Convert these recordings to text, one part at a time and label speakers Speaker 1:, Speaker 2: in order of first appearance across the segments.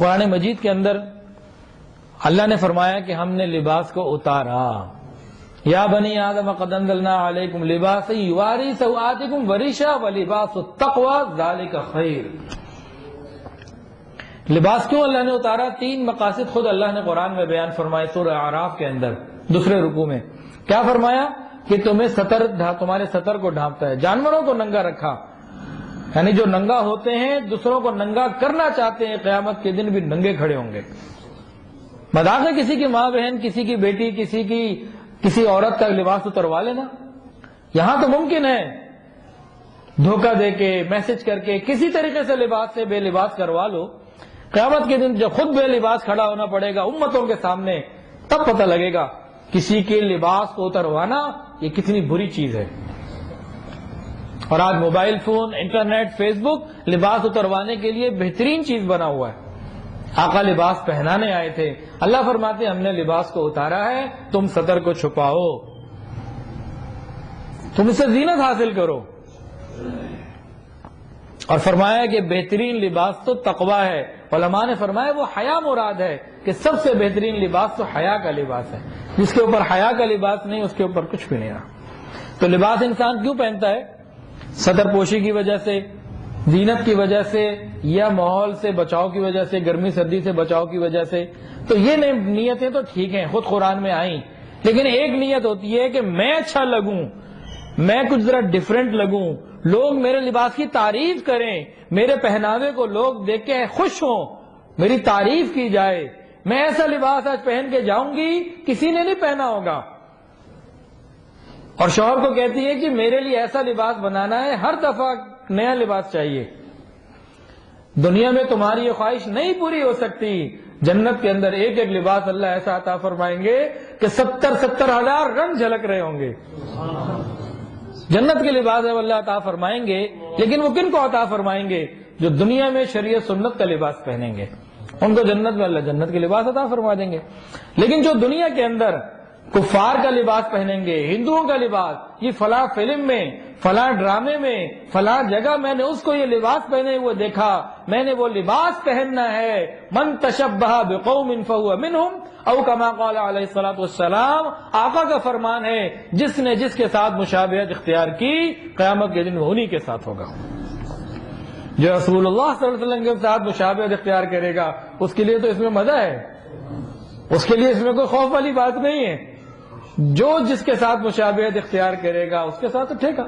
Speaker 1: قرآن مجید کے اندر اللہ نے فرمایا کہ ہم نے لباس کو اتارا. یا بنی آدم قد انزلنا علیکم لباسا یواری سوآتکم ورشا ولباس التقوی ذالک خیر. لباس کیوں اللہ نے اتارا؟ 3 مقاصد خود اللہ نے قرآن میں بیان فرمائے سورہ اعراف کے اندر دوسرے رکوع میں. کیا فرمایا؟ کہ تمہارے ستر کو ڈھانپتا ہے. جانوروں کو ننگا رکھا، یعنی جو ننگا ہوتے ہیں دوسروں کو ننگا کرنا چاہتے ہیں قیامت کے دن بھی ننگے کھڑے ہوں گے. مذاق ہے کسی کی ماں بہن، کسی کی بیٹی، کسی عورت کا لباس اتروا لینا. یہاں تو ممکن ہے دھوکہ دے کے، میسج کر کے، کسی طریقے سے لباس سے بے لباس کروا لو. قیامت کے دن جب خود بے لباس کھڑا ہونا پڑے گا امتوں کے سامنے، تب پتہ لگے گا کسی کے لباس کو اتروانا یہ کتنی بری چیز ہے. اور آج موبائل فون، انٹرنیٹ، فیس بک لباس اتروانے کے لیے بہترین چیز بنا ہوا ہے. آقا لباس پہنانے آئے تھے، اللہ فرماتے ہم نے لباس کو اتارا ہے، تم ستر کو چھپاؤ، تم اس سے زینت حاصل کرو. اور فرمایا کہ بہترین لباس تو تقوی ہے. علماء نے فرمایا وہ حیا مراد ہے کہ سب سے بہترین لباس تو حیا کا لباس ہے. جس کے اوپر حیا کا لباس نہیں اس کے اوپر کچھ بھی نہیں رہا. تو لباس انسان کیوں پہنتا ہے؟ ستر پوشی کی وجہ سے، زینت کی وجہ سے، یا ماحول سے بچاؤ کی وجہ سے، گرمی سردی سے بچاؤ کی وجہ سے. تو یہ نیتیں تو ٹھیک ہیں، خود قرآن میں آئیں، لیکن ایک نیت ہوتی ہے کہ میں اچھا لگوں، میں کچھ ذرا ڈیفرنٹ لگوں، لوگ میرے لباس کی تعریف کریں، میرے پہناوے کو لوگ دیکھ کے خوش ہوں، میری تعریف کی جائے. میں ایسا لباس آج پہن کے جاؤں گی کسی نے نہیں پہنا ہوگا. اور شوہر کو کہتی ہے کہ میرے لیے ایسا لباس بنانا ہے، ہر دفعہ نیا لباس چاہیے. دنیا میں تمہاری یہ خواہش نہیں پوری ہو سکتی. جنت کے اندر ایک ایک لباس اللہ ایسا عطا فرمائیں گے کہ 70,000 رنگ جھلک رہے ہوں گے. جنت کے لباس ہے وہ اللہ عطا فرمائیں گے، لیکن وہ کن کو عطا فرمائیں گے؟ جو دنیا میں شریعت سنت کا لباس پہنیں گے ان کو جنت میں اللہ جنت کے لباس عطا فرما دیں گے. لیکن جو دنیا کے اندر کفار کا لباس پہنیں گے، ہندوؤں کا لباس، یہ فلاں فلم میں، فلاں ڈرامے میں، فلاں جگہ میں نے اس کو یہ لباس پہنے ہوئے دیکھا، میں نے وہ لباس پہننا ہے. من تشبہ بقوم فہو منہم او کما قال علیہ الصلوۃ والسلام. آقا کا فرمان ہے جس نے جس کے ساتھ مشابہت اختیار کی قیامت کے دن وہ انہی کے ساتھ ہوگا. جو رسول اللہ صلی اللہ علیہ وسلم کے ساتھ مشابہت اختیار کرے گا اس کے لیے تو اس میں مزہ ہے، اس کے لیے اس میں کوئی خوف والی بات نہیں ہے. جو جس کے ساتھ مشابہت اختیار کرے گا اس کے ساتھ اٹھے گا.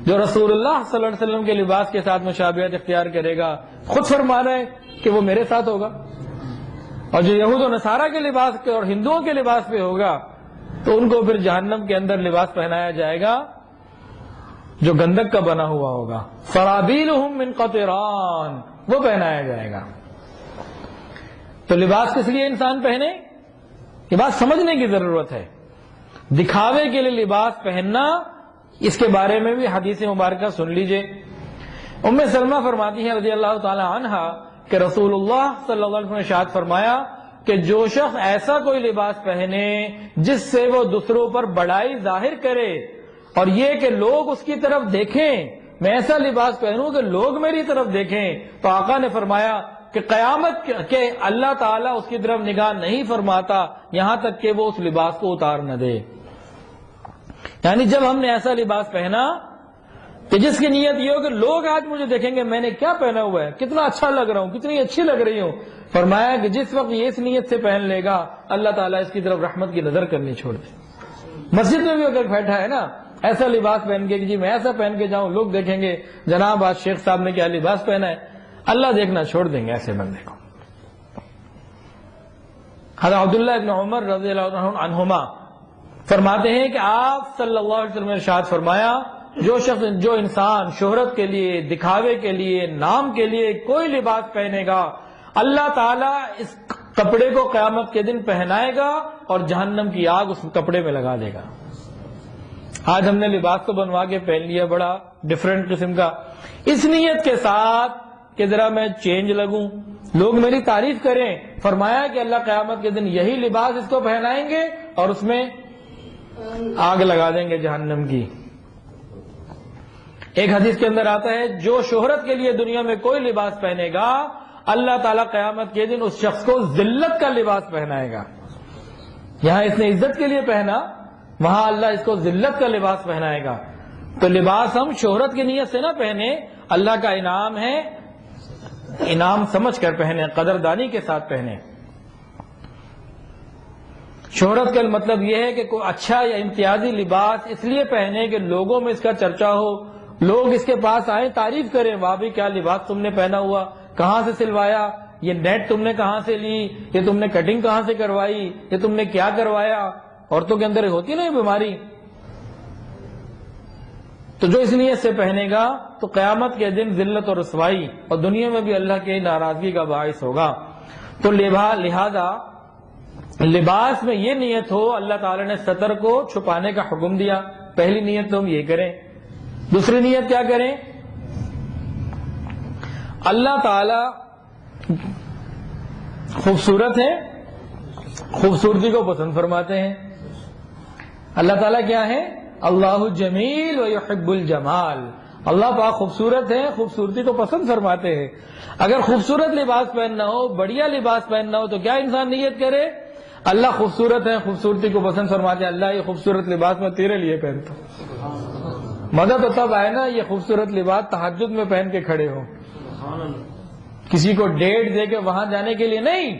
Speaker 1: جو رسول اللہ صلی اللہ علیہ وسلم کے لباس کے ساتھ مشابہت اختیار کرے گا خود فرما رہے کہ وہ میرے ساتھ ہوگا. اور جو یہود و نصارہ کے لباس کے اور ہندوؤں کے لباس پہ ہوگا تو ان کو پھر جہنم کے اندر لباس پہنایا جائے گا جو گندک کا بنا ہوا ہوگا. سرابیلہم من قطران، وہ پہنایا جائے گا. تو لباس کس لیے انسان پہنے؟ یہ بات سمجھنے کی ضرورت ہے. دکھاوے کے لیے لباس پہننا، اس کے بارے میں بھی حدیث مبارکہ سن لیجئے. ام سلمہ فرماتی ہیں رضی اللہ تعالی عنہا کہ رسول اللہ صلی اللہ علیہ وسلم نے ارشاد فرمایا کہ جو شخص ایسا کوئی لباس پہنے جس سے وہ دوسروں پر بڑائی ظاہر کرے اور یہ کہ لوگ اس کی طرف دیکھیں، میں ایسا لباس پہنوں کہ لوگ میری طرف دیکھیں، تو آقا نے فرمایا کہ قیامت کے اللہ تعالیٰ اس کی طرف نگاہ نہیں فرماتا یہاں تک کہ وہ اس لباس کو اتار نہ دے. یعنی جب ہم نے ایسا لباس پہنا کہ جس کی نیت یہ ہو کہ لوگ آج مجھے دیکھیں گے میں نے کیا پہنا ہوا ہے، کتنا اچھا لگ رہا ہوں، کتنی اچھی لگ رہی ہوں. فرمایا کہ جس وقت یہ اس نیت سے پہن لے گا اللہ تعالیٰ اس کی طرف رحمت کی نظر کرنی چھوڑ دے. مسجد میں بھی اگر بیٹھا ہے نا ایسا لباس پہن کے کہ جی میں ایسا پہن کے جاؤں لوگ دیکھیں گے جناب آج شیخ صاحب نے کیا لباس پہنا ہے، اللہ دیکھنا چھوڑ دیں گے ایسے بندے کو. حضرت عبداللہ ابن عمر رضی اللہ عنہما فرماتے ہیں کہ آپ صلی اللہ علیہ وسلم نے ارشاد فرمایا جو انسان شہرت کے لیے، دکھاوے کے لیے، نام کے لیے کوئی لباس پہنے گا اللہ تعالیٰ اس کپڑے کو قیامت کے دن پہنائے گا اور جہنم کی آگ اس کپڑے میں لگا دے گا. آج ہم نے لباس کو بنوا کے پہن لیا بڑا ڈیفرنٹ قسم کا، اس نیت کے ساتھ کہ ذرا میں چینج لگوں، لوگ میری تعریف کریں. فرمایا کہ اللہ قیامت کے دن یہی لباس اس کو پہنائیں گے اور اس میں آگ لگا دیں گے جہنم کی. ایک حدیث کے اندر آتا ہے جو شہرت کے لیے دنیا میں کوئی لباس پہنے گا اللہ تعالیٰ قیامت کے دن اس شخص کو ذلت کا لباس پہنائے گا. یہاں اس نے عزت کے لیے پہنا، وہاں اللہ اس کو ذلت کا لباس پہنائے گا. تو لباس ہم شہرت کی نیت سے نہ پہنے، اللہ کا انعام ہے، انعام سمجھ کر پہنے، قدردانی کے ساتھ پہنے. شہرت کا مطلب یہ ہے کہ کوئی اچھا یا امتیازی لباس اس لیے پہنے کہ لوگوں میں اس کا چرچا ہو، لوگ اس کے پاس آئیں تعریف کریں، واہ بھی کیا لباس تم نے پہنا ہوا، کہاں سے سلوایا، یہ نیٹ تم نے کہاں سے لی، یہ تم نے کٹنگ کہاں سے کروائی، یہ تم نے کیا کروایا. عورتوں کے اندر ہوتی نا یہ بیماری. تو جو اس نیت سے پہنے گا تو قیامت کے دن ذلت اور رسوائی اور دنیا میں بھی اللہ کی ناراضگی کا باعث ہوگا. تو لہذا لباس میں یہ نیت ہو، اللہ تعالی نے ستر کو چھپانے کا حکم دیا. پہلی نیت تو ہم یہ کریں. دوسری نیت کیا کریں؟ اللہ تعالی خوبصورت ہے، خوبصورتی کو پسند فرماتے ہیں. اللہ تعالیٰ کیا ہے؟ اللہ جمیل و یحب الجمال. اللہ پاک خوبصورت ہے، خوبصورتی کو پسند فرماتے ہیں. اگر خوبصورت لباس پہننا ہو، بڑھیا لباس پہننا ہو تو کیا انسان نیت کرے؟ اللہ خوبصورت ہے، خوبصورتی کو پسند فرماتے ہیں، اللہ یہ خوبصورت لباس میں تیرے لیے پہنتا ہوں. مزہ تو تب آئے نا یہ خوبصورت لباس تہجد میں پہن کے کھڑے ہو، کسی کو ڈیٹ دے کے وہاں جانے کے لیے نہیں،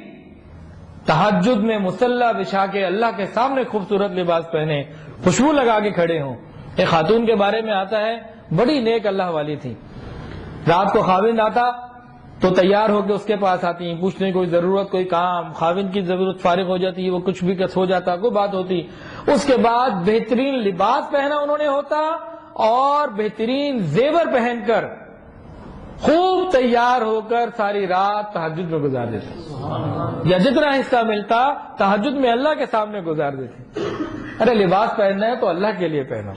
Speaker 1: تہجد میں مصلی بچھا کے اللہ کے سامنے خوبصورت لباس پہنے، خوشبو لگا کے کھڑے ہوں. ایک خاتون کے بارے میں آتا ہے، بڑی نیک اللہ والی تھی. رات کو خاوند آتا تو تیار ہو کے اس کے پاس آتی، پوچھنے کوئی ضرورت، کوئی کام، خاوند کی ضرورت فارغ ہو جاتی، وہ کچھ بھی ہو جاتا، کوئی بات ہوتی. اس کے بعد بہترین لباس پہنا انہوں نے ہوتا اور بہترین زیور پہن کر خوب تیار ہو کر ساری رات تہجد میں گزار دیتے، یا جتنا حصہ ملتا تہجد میں اللہ کے سامنے گزار دیتے. ارے لباس پہننا ہے تو اللہ کے لیے پہنو.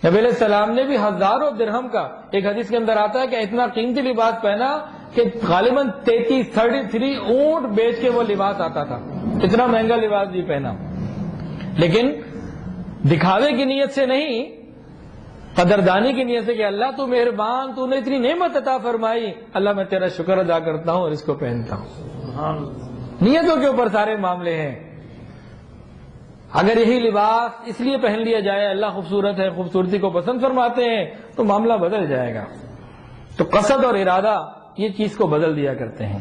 Speaker 1: نبی علیہ السلام نے بھی ہزاروں درہم کا، ایک حدیث کے اندر آتا ہے کہ اتنا قیمتی لباس پہنا کہ غالباً 33 اونٹ بیچ کے وہ لباس آتا تھا. اتنا مہنگا لباس بھی پہنا، لیکن دکھاوے کی نیت سے نہیں، قدردانی کی نیت سے کہ اللہ تو مہربان، تو نے اتنی نعمت عطا فرمائی، اللہ میں تیرا شکر ادا کرتا ہوں اور اس کو پہنتا ہوں. نیتوں کے اوپر سارے معاملے ہیں. اگر یہی لباس اس لیے پہن لیا جائے اللہ خوبصورت ہے، خوبصورتی کو پسند فرماتے ہیں، تو معاملہ بدل جائے گا. تو قصد اور ارادہ یہ چیز کو بدل دیا کرتے ہیں.